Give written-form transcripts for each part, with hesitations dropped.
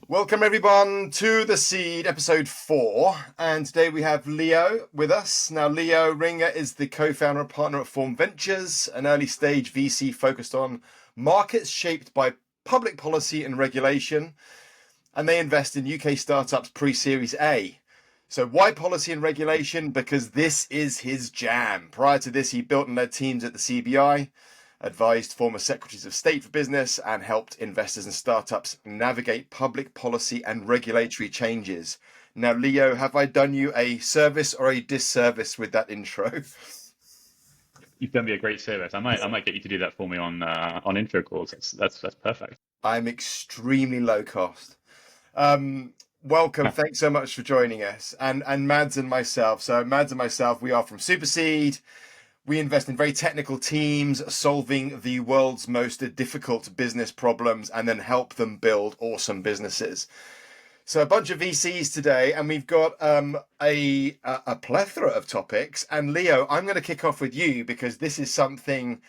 Welcome everyone to The Seed, episode 4, and today we have Leo with us. Now Leo Ringer is the co-founder and partner at Form Ventures, an early stage VC focused on markets shaped by public policy and regulation, and they invest in UK startups pre-Series A. So why policy and regulation? Because this is his jam. Prior to this, he built and led teams at the CBI, advised former secretaries of state for business, and helped investors and startups navigate public policy and regulatory changes. Now, Leo, have I done you a service or a disservice with that intro? You've done me a great service. I might get you to do that for me on intro calls. That's perfect. I'm extremely low cost. Welcome. Thanks so much for joining us. And Mads and myself. So Mads and myself, we are from Superseed. We invest in very technical teams solving the world's most difficult business problems and then help them build awesome businesses. So a bunch of VCs today, and we've got a plethora of topics. And Leo, I'm going to kick off with you because this is something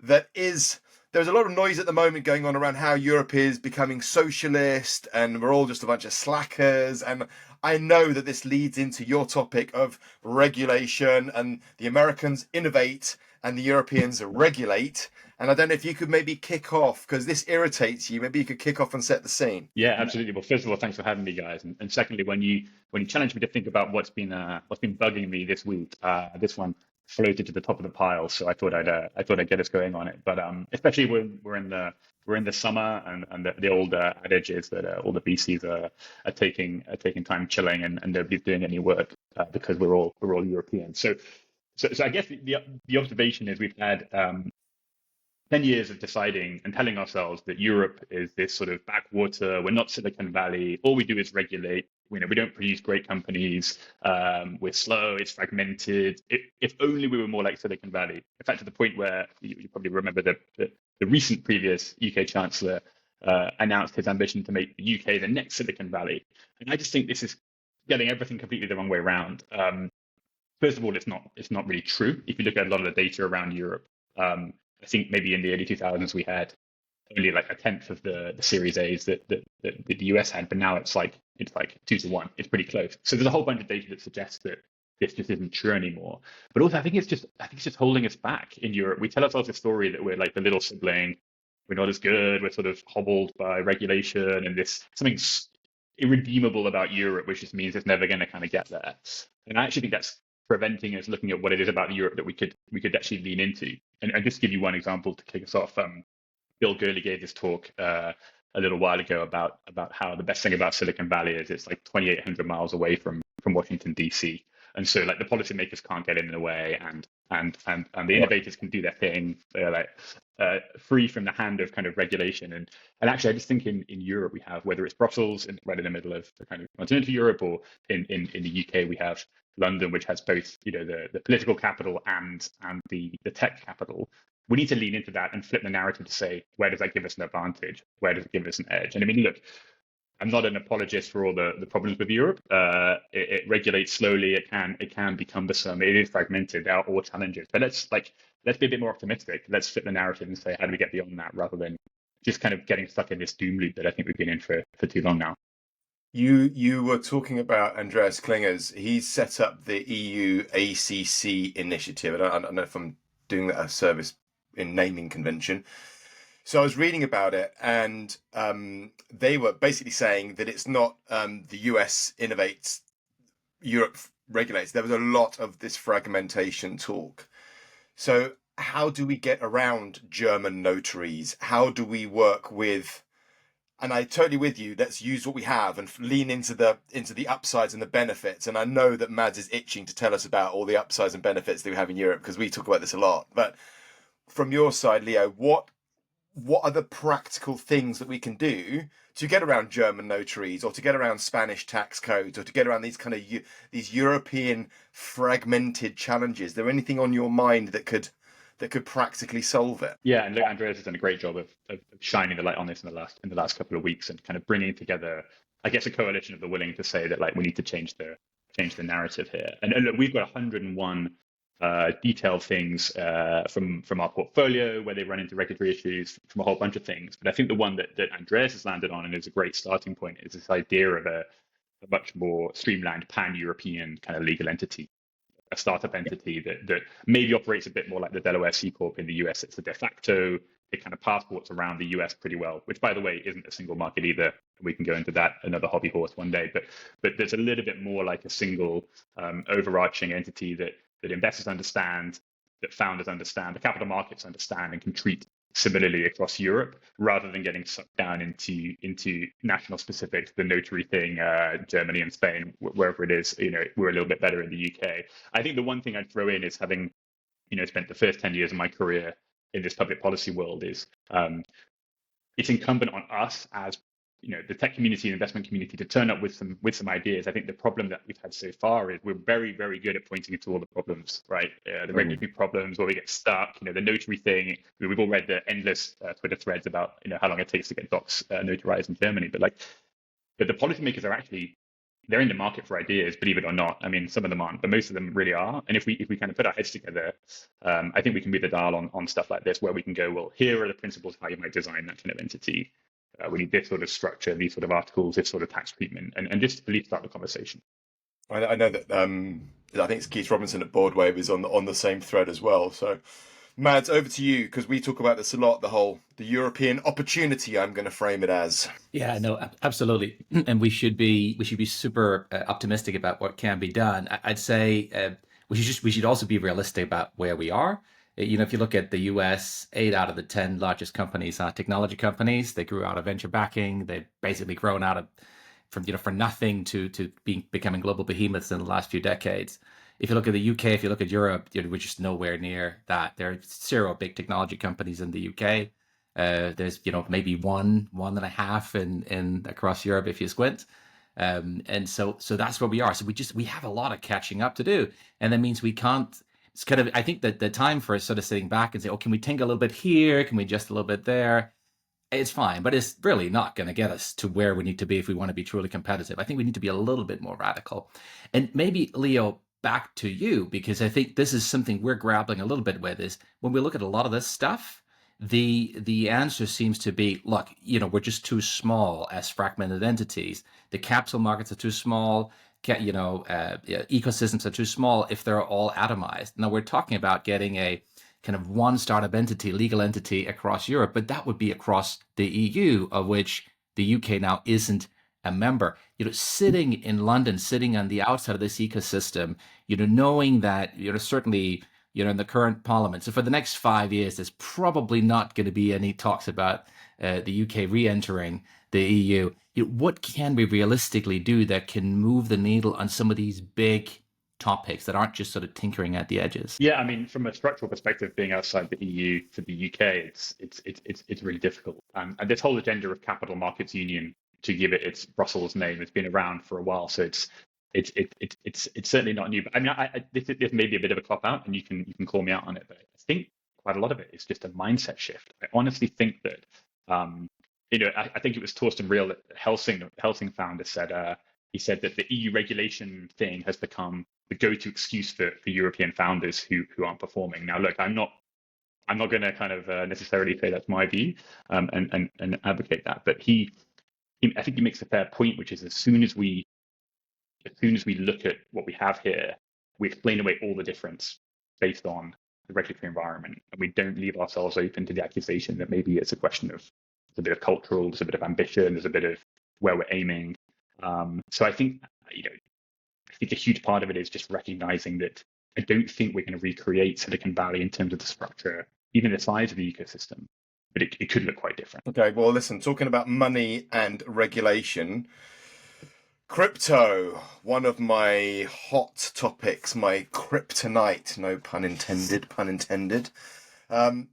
that is... There's a lot of noise at the moment going on around how Europe is becoming socialist and we're all just a bunch of slackers. And I know that this leads into your topic of regulation, and the Americans innovate and the Europeans regulate. And I don't know if you could maybe kick off, because this irritates you. Maybe you could kick off and set the scene. Yeah, absolutely. Well, first of all, thanks for having me, guys. And secondly, when you challenged me to think about what's been bugging me this week, this one floated to the top of the pile. So I thought I'd get us going on it. But especially when we're in the summer, and the old adage is that all the VCs are taking time chilling and nobody's doing any work because we're all European. So I guess the observation is we've had 10 years of deciding and telling ourselves that Europe is this sort of backwater. We're not Silicon Valley. All we do is regulate. We don't produce great companies. We're slow. It's fragmented. If only we were more like Silicon Valley. In fact, to the point where you probably remember the recent previous UK Chancellor announced his ambition to make the UK the next Silicon Valley. And I just think this is getting everything completely the wrong way around. First of all, it's not really true. If you look at a lot of the data around Europe, I think maybe in the early 2000s we had only like a tenth of the Series A's that the US had, but now it's like 2-1. It's pretty close. So there's a whole bunch of data that suggests that this just isn't true anymore. But also, I think it's just holding us back in Europe. We tell ourselves a story that we're like the little sibling. We're not as good. We're sort of hobbled by regulation and this something irredeemable about Europe, which just means it's never going to kind of get there. And I actually think that's preventing us looking at what it is about Europe that we could actually lean into. And just give you one example to kick us off. Bill Gurley gave this talk a little while ago about how the best thing about Silicon Valley is it's like 2,800 miles away from Washington DC, and so like the policymakers can't get in the way, and the innovators can do their thing. They're like free from the hand of kind of regulation. And actually, I just think in Europe we have, whether it's Brussels right in the middle of the kind of continental Europe, or in the UK we have London, which has both the political capital and the tech capital. We need to lean into that and flip the narrative to say, where does that give us an advantage? Where does it give us an edge? And I mean, look, I'm not an apologist for all the problems with Europe. It regulates slowly. It can be cumbersome. It is fragmented. There are all challenges. But let's be a bit more optimistic. Let's flip the narrative and say, how do we get beyond that, rather than just kind of getting stuck in this doom loop that I think we've been in for too long now. You were talking about Andreas Klingers. He's set up the EU ACC initiative. I don't know if I'm doing that a service in naming convention. So I was reading about it, and they were basically saying that it's not the US innovates, Europe regulates. There was a lot of this fragmentation talk. So how do we get around German notaries? How do we work with... And I totally with you. Let's use what we have and lean into the upsides and the benefits. And I know that Mads is itching to tell us about all the upsides and benefits that we have in Europe, because we talk about this a lot. But from your side, Leo, what are the practical things that we can do to get around German notaries, or to get around Spanish tax codes, or to get around these kind of these European fragmented challenges? Is there anything on your mind that could practically solve it? Yeah, and look, Andreas has done a great job of shining the light on this in the last couple of weeks, and kind of bringing together, I guess, a coalition of the willing to say that like we need to change the narrative here. And look, we've got 101 detailed things from our portfolio, where they run into regulatory issues, from a whole bunch of things. But I think the one that Andreas has landed on and is a great starting point is this idea of a much more streamlined pan-European kind of legal entity, a startup entity that maybe operates a bit more like the Delaware C Corp in the US. It's a de facto. It kind of passports around the US pretty well, which, by the way, isn't a single market either. We can go into that, another hobby horse one day. But there's a little bit more like a single overarching entity that investors understand, that founders understand, the capital markets understand, and can treat similarly across Europe, rather than getting sucked down into national specifics, the notary thing, Germany and Spain, wherever it is. We're a little bit better in the UK. I think the one thing I'd throw in is having, spent the first 10 years of my career in this public policy world is it's incumbent on us as the tech community and investment community to turn up with some ideas. I think the problem that we've had so far is we're very, very good at pointing to all the problems, right? The regulatory problems, where we get stuck, the notary thing. We've all read the endless Twitter threads about how long it takes to get docs notarized in Germany. But the policymakers are actually, they're in the market for ideas, believe it or not. I mean, some of them aren't, but most of them really are. And if we kind of put our heads together, I think we can move the dial on stuff like this, where we can go, well, here are the principles of how you might design that kind of entity. We need this sort of structure, these sort of articles, this sort of tax treatment, and just at least start the conversation. I know that I think it's Keith Robinson at Boardwave is on the same thread as well. So, Mads, over to you, because we talk about this a lot. The European opportunity, I'm going to frame it as. Yeah, no, absolutely, and we should be super optimistic about what can be done. I'd say we should also be realistic about where we are. If you look at the US, 8 out of the 10 largest companies are technology companies. They grew out of venture backing. They've basically grown out of from nothing to becoming global behemoths in the last few decades. If you look at the UK, if you look at Europe, we're just nowhere near that. There are 0 big technology companies in the UK. There's maybe one and a half in across Europe if you squint. And so that's where we are. So we have a lot of catching up to do, and that means we can't. It's kind of, I think that the time for sort of sitting back and say, oh, can we tinker a little bit here? Can we adjust a little bit there? It's fine, but it's really not going to get us to where we need to be if we want to be truly competitive. I think we need to be a little bit more radical. And maybe, Leo, back to you, because I think this is something we're grappling a little bit with, is when we look at a lot of this stuff, the answer seems to be, look, we're just too small as fragmented entities. The capital markets are too small. Ecosystems are too small if they're all atomized. Now we're talking about getting a kind of one startup entity, legal entity across Europe, but that would be across the EU, of which the UK now isn't a member. Sitting in London, sitting on the outside of this ecosystem, knowing that, certainly, in the current parliament. So for the next 5 years, there's probably not going to be any talks about the UK re-entering the EU. What can we realistically do that can move the needle on some of these big topics that aren't just sort of tinkering at the edges? Yeah, I mean, from a structural perspective, being outside the EU for the UK, it's really difficult. And this whole agenda of capital markets union, to give it its Brussels name, has been around for a while. So it's certainly not new. But I mean, this may be a bit of a cop out, and you can call me out on it. But I think quite a lot of it is just a mindset shift. I honestly think that. I think it was Torsten Real, Helsing founder, said he said that the EU regulation thing has become the go-to excuse for European founders who aren't performing. Now, look, I'm not going to kind of necessarily say that's my view and advocate that, but I think he makes a fair point, which is as soon as we look at what we have here, we explain away all the difference based on the regulatory environment, and we don't leave ourselves open to the accusation that maybe it's a question of a bit of cultural, there's a bit of ambition, there's a bit of where we're aiming. So I think, a huge part of it is just recognizing that I don't think we're going to recreate Silicon Valley in terms of the structure, even the size of the ecosystem, but it could look quite different. Okay, well, listen, talking about money and regulation, crypto, one of my hot topics, my kryptonite, no pun intended.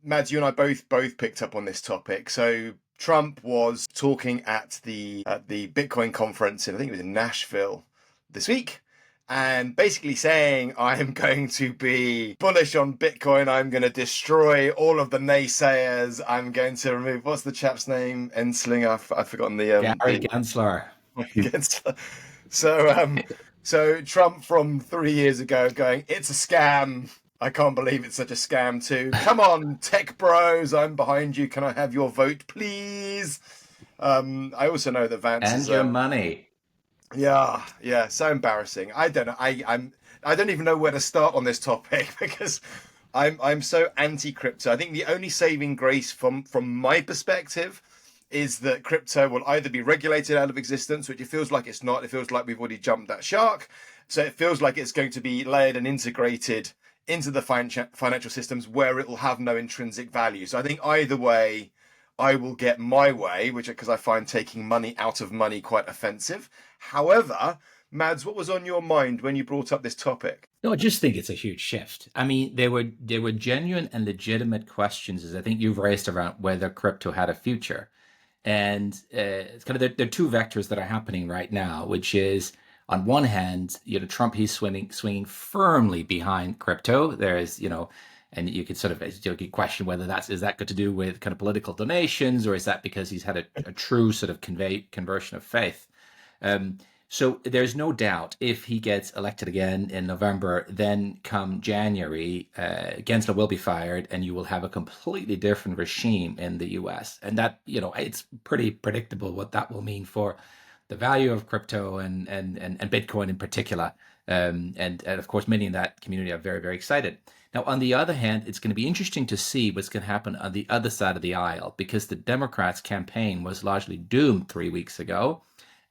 Mads, you and I both picked up on this topic. So Trump was talking at the Bitcoin conference, and I think it was in Nashville this week, and basically saying, I'm going to be bullish on Bitcoin. I'm going to destroy all of the naysayers. I'm going to remove, what's the chap's name? I've forgotten the... Gary Gensler. So Trump from 3 years ago going, it's a scam. I can't believe it's such a scam too. Come on, tech bros, I'm behind you. Can I have your vote, please? I also know that Vance And is your money. yeah, so embarrassing. I don't know. I don't even know where to start on this topic because I'm so anti-crypto. I think the only saving grace from my perspective is that crypto will either be regulated out of existence, which it feels like it's not. It feels like we've already jumped that shark. So it feels like it's going to be layered and integrated into the financial systems where it will have no intrinsic value. So I think either way, I will get my way, which because I find taking money out of money quite offensive. However, Mads, what was on your mind when you brought up this topic? No, I just think it's a huge shift. I mean, there were genuine and legitimate questions, as I think you've raised around whether crypto had a future. And it's kind of there are two vectors that are happening right now, which is on one hand, Trump, he's swinging firmly behind crypto. There's, and you could sort of you could question whether is that got to do with kind of political donations, or is that because he's had a true sort of conversion of faith. So there's no doubt if he gets elected again in November, then come January, Gensler will be fired, and you will have a completely different regime in the U.S. And that, it's pretty predictable what that will mean for the value of crypto and Bitcoin in particular. And of course, many in that community are very, very excited. Now, on the other hand, it's going to be interesting to see what's going to happen on the other side of the aisle, because the Democrats' campaign was largely doomed 3 weeks ago.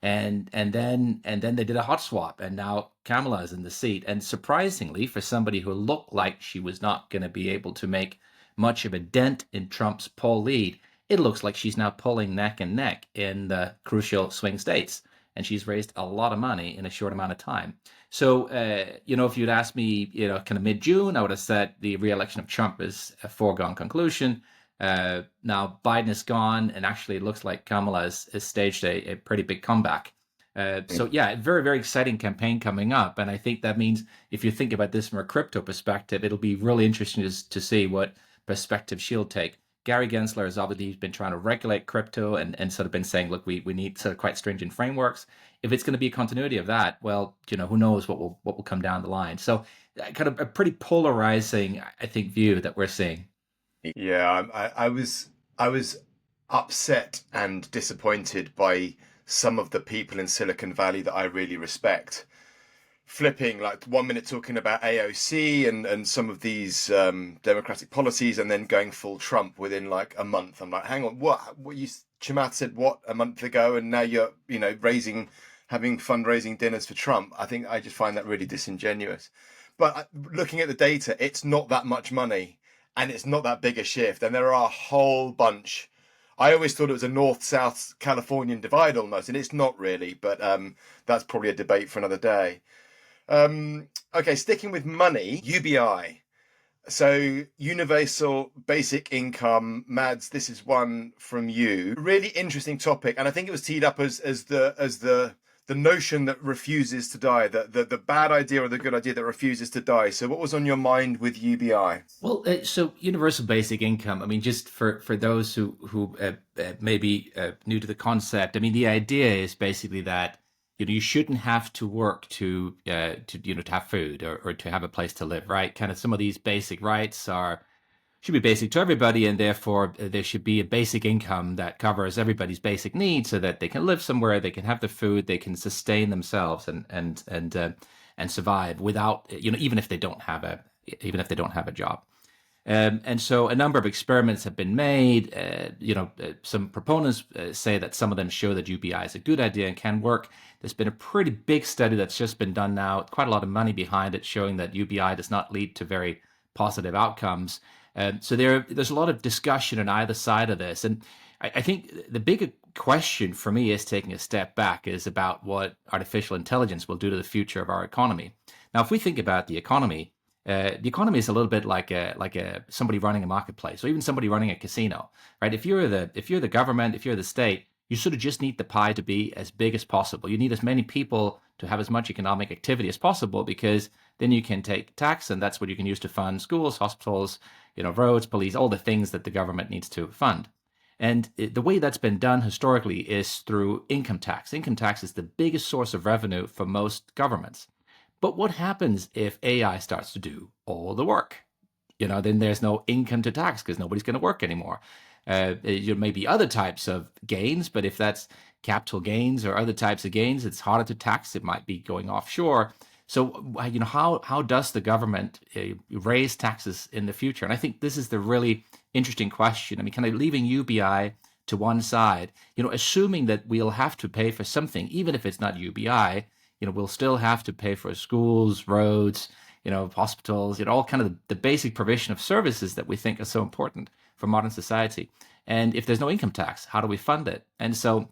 And then they did a hot swap, and now Kamala is in the seat. And surprisingly, for somebody who looked like she was not going to be able to make much of a dent in Trump's poll lead, it looks like she's now pulling neck and neck in the crucial swing states, and she's raised a lot of money in a short amount of time. So, if you'd asked me, kind of mid-June, I would have said the re-election of Trump is a foregone conclusion. Now Biden is gone, and actually it looks like Kamala has staged a pretty big comeback. So yeah, very, very exciting campaign coming up. And I think that means if you think about this from a crypto perspective, it'll be really interesting to see what perspective she'll take. Gary Gensler has obviously been trying to regulate crypto and sort of been saying, look, we need sort of quite stringent frameworks. If it's going to be a continuity of that, well, who knows what will come down the line. So kind of a pretty polarizing, I think, view that we're seeing. Yeah, I was upset and disappointed by some of the people in Silicon Valley that I really respect. Flipping like 1 minute talking about AOC and some of these democratic policies, and then going full Trump within like a month. I'm like, hang on, what you Chamath said what a month ago, and now you're having fundraising dinners for Trump. I think I just find that really disingenuous. But looking at the data, it's not that much money. And it's not that big a shift. And there are a whole bunch. I always thought it was a North-South Californian divide almost, and it's not really. But that's probably a debate for another day. Okay, sticking with money, UBI. So universal basic income. Mads, this is one from you. Really interesting topic, and I think it was teed up as the notion that refuses to die, the bad idea or the good idea that refuses to die. So what was on your mind with UBI? Well, so universal basic income, I mean, just for those who may be new to the concept, I mean, the idea is basically that you shouldn't have to work to have food or to have a place to live, right? Kind of some of these basic rights should be basic to everybody, and therefore there should be a basic income that covers everybody's basic needs, so that they can live somewhere, they can have the food, they can sustain themselves and survive without even if they don't have a job. And so a number of experiments have been made. Some proponents say that some of them show that UBI is a good idea and can work. There's been a pretty big study that's just been done now, quite a lot of money behind it, showing that UBI does not lead to very positive outcomes. So there's a lot of discussion on either side of this. And I think the bigger question for me is taking a step back is about what artificial intelligence will do to the future of our economy. Now, if we think about the economy is a little bit like somebody running a marketplace or even somebody running a casino, right? If you're the government, if you're the state, you sort of just need the pie to be as big as possible. You need as many people to have as much economic activity as possible, because then you can take tax, and that's what you can use to fund schools, hospitals, roads, police, all the things that the government needs to fund. And the way that's been done historically is through income tax. Income tax is the biggest source of revenue for most governments. But what happens if AI starts to do all the work? Then there's no income to tax because nobody's going to work anymore. There may be other types of gains, but if that's capital gains or other types of gains, it's harder to tax. It might be going offshore. So, how does the government raise taxes in the future? And I think this is the really interesting question. I mean, kind of leaving UBI to one side, assuming that we'll have to pay for something, even if it's not UBI, we'll still have to pay for schools, roads, hospitals, all kind of the basic provision of services that we think are so important for modern society. And if there's no income tax, how do we fund it? And so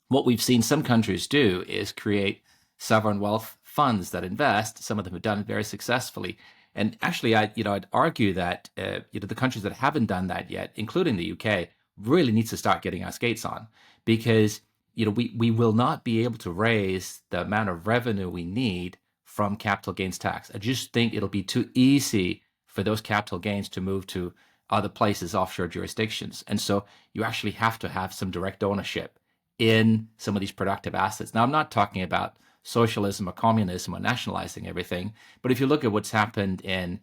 what we've seen some countries do is create sovereign wealth funds that invest. Some of them have done it very successfully. And actually, I'd argue that the countries that haven't done that yet, including the UK, really needs to start getting our skates on, because we will not be able to raise the amount of revenue we need from capital gains tax. I just think it'll be too easy for those capital gains to move to other places, offshore jurisdictions. And so you actually have to have some direct ownership in some of these productive assets. Now, I'm not talking about socialism or communism or nationalizing everything, but if you look at what's happened in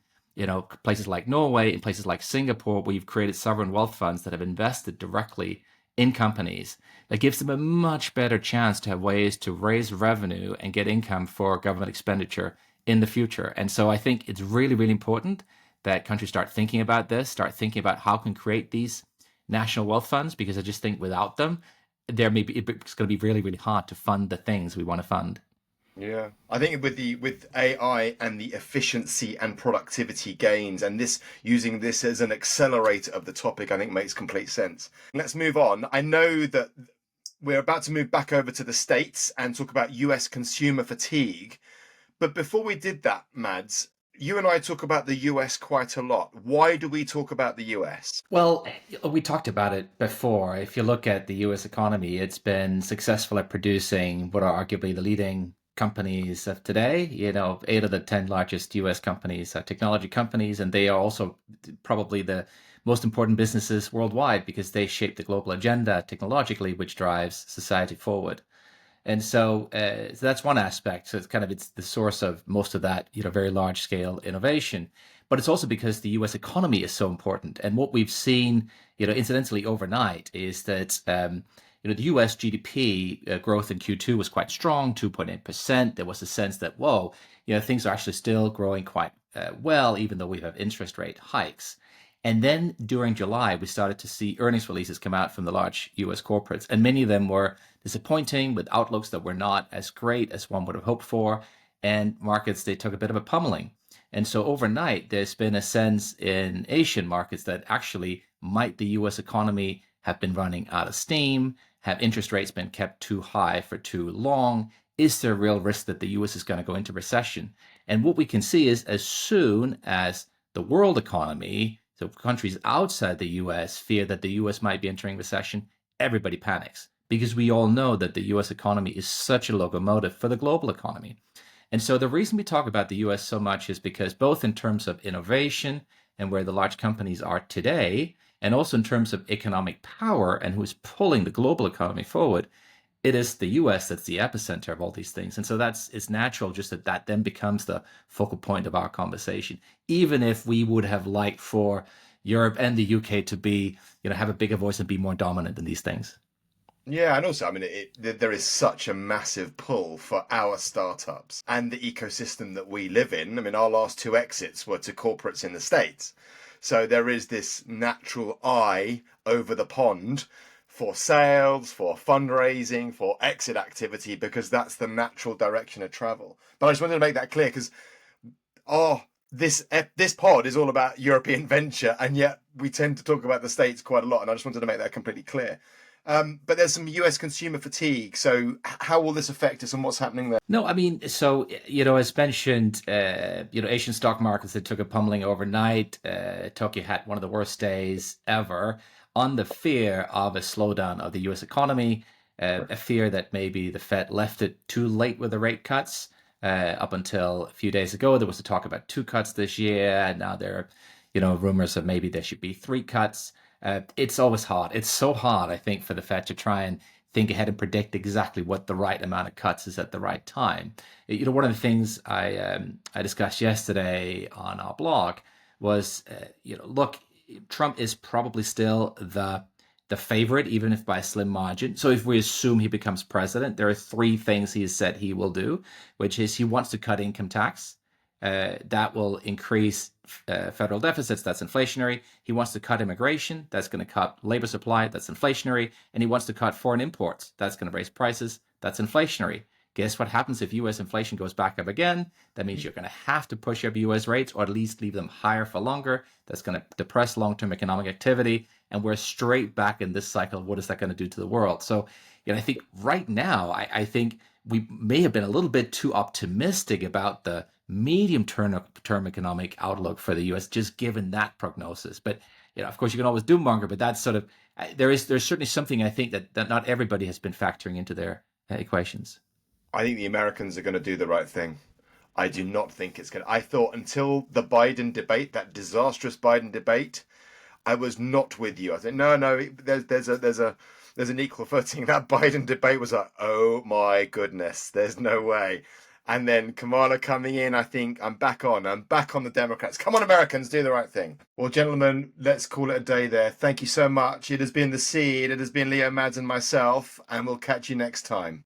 places like Norway, in places like Singapore, where you've created sovereign wealth funds that have invested directly in companies, that gives them a much better chance to have ways to raise revenue and get income for government expenditure in the future. And so I think it's really, really important that countries start thinking about this, start thinking about how can create these national wealth funds, because I just think without them, it's going to be really, really hard to fund the things we want to fund. Yeah, I think with AI and the efficiency and productivity gains, and this using this as an accelerator of the topic, I think makes complete sense. Let's move on. I know that we're about to move back over to the States and talk about US consumer fatigue. But before we did that, Mads, you and I talk about the US quite a lot. Why do we talk about the US? Well, we talked about it before. If you look at the US economy, it's been successful at producing what are arguably the leading companies of today. 8 of the 10 largest US companies are technology companies, and they are also probably the most important businesses worldwide because they shape the global agenda technologically, which drives society forward. And so that's one aspect. So it's the source of most of that, very large scale innovation. But it's also because the US economy is so important. And what we've seen, incidentally overnight is that the US GDP growth in Q2 was quite strong, 2.8%. There was a sense that, whoa, things are actually still growing quite well, even though we have interest rate hikes. And then during July, we started to see earnings releases come out from the large US corporates, and many of them were disappointing with outlooks that were not as great as one would have hoped for. And markets, they took a bit of a pummeling. And so overnight, there's been a sense in Asian markets that actually might the US economy have been running out of steam? Have interest rates been kept too high for too long? Is there a real risk that the US is going to go into recession? And what we can see is as soon as the world economy, so countries outside the US, fear that the US might be entering recession, everybody panics, because we all know that the US economy is such a locomotive for the global economy. And so the reason we talk about the US so much is because both in terms of innovation and where the large companies are today, and also in terms of economic power and who's pulling the global economy forward, it is the US that's the epicenter of all these things. And so it's natural just that then becomes the focal point of our conversation, even if we would have liked for Europe and the UK to be, have a bigger voice and be more dominant in these things. Yeah, and also, I mean, there is such a massive pull for our startups and the ecosystem that we live in. I mean, our last 2 exits were to corporates in the States. So there is this natural eye over the pond for sales, for fundraising, for exit activity, because that's the natural direction of travel. But I just wanted to make that clear because, this pod is all about European venture, and yet we tend to talk about the States quite a lot. And I just wanted to make that completely clear. But there's some US consumer fatigue. So how will this affect us and what's happening there? No, I mean, so, as mentioned, Asian stock markets that took a pummeling overnight. Tokyo had one of the worst days ever on the fear of a slowdown of the US economy, a fear that maybe the Fed left it too late with the rate cuts. Up until a few days ago, there was a talk about 2 cuts this year, and now there are, rumors of maybe there should be 3 cuts. It's always hard. It's so hard, I think, for the Fed to try and think ahead and predict exactly what the right amount of cuts is at the right time. One of the things I discussed yesterday on our blog was, look, Trump is probably still the favorite, even if by a slim margin. So if we assume he becomes president, there are three things he has said he will do, which is he wants to cut income tax. That will increase federal deficits. That's inflationary. He wants to cut immigration. That's going to cut labor supply. That's inflationary. And he wants to cut foreign imports. That's going to raise prices. That's inflationary. Guess what happens if U.S. inflation goes back up again? That means you're going to have to push up U.S. rates, or at least leave them higher for longer. That's going to depress long-term economic activity. And we're straight back in this cycle. What is that going to do to the world? So, I think right now, I think we may have been a little bit too optimistic about the medium-term economic outlook for the U.S., just given that prognosis. But, of course, you can always doom monger, but that's sort of, there's certainly something I think that not everybody has been factoring into their equations. I think the Americans are going to do the right thing. I do not think it's going to. I thought until the Biden debate, that disastrous Biden debate, I was not with you. I said, no, there's an equal footing. That Biden debate was like, oh my goodness, there's no way. And then Kamala coming in, I think I'm back on the Democrats. Come on, Americans, do the right thing. Well, gentlemen, let's call it a day there. Thank you so much. It has been The Seed. It has been Leo Mads and myself, and we'll catch you next time.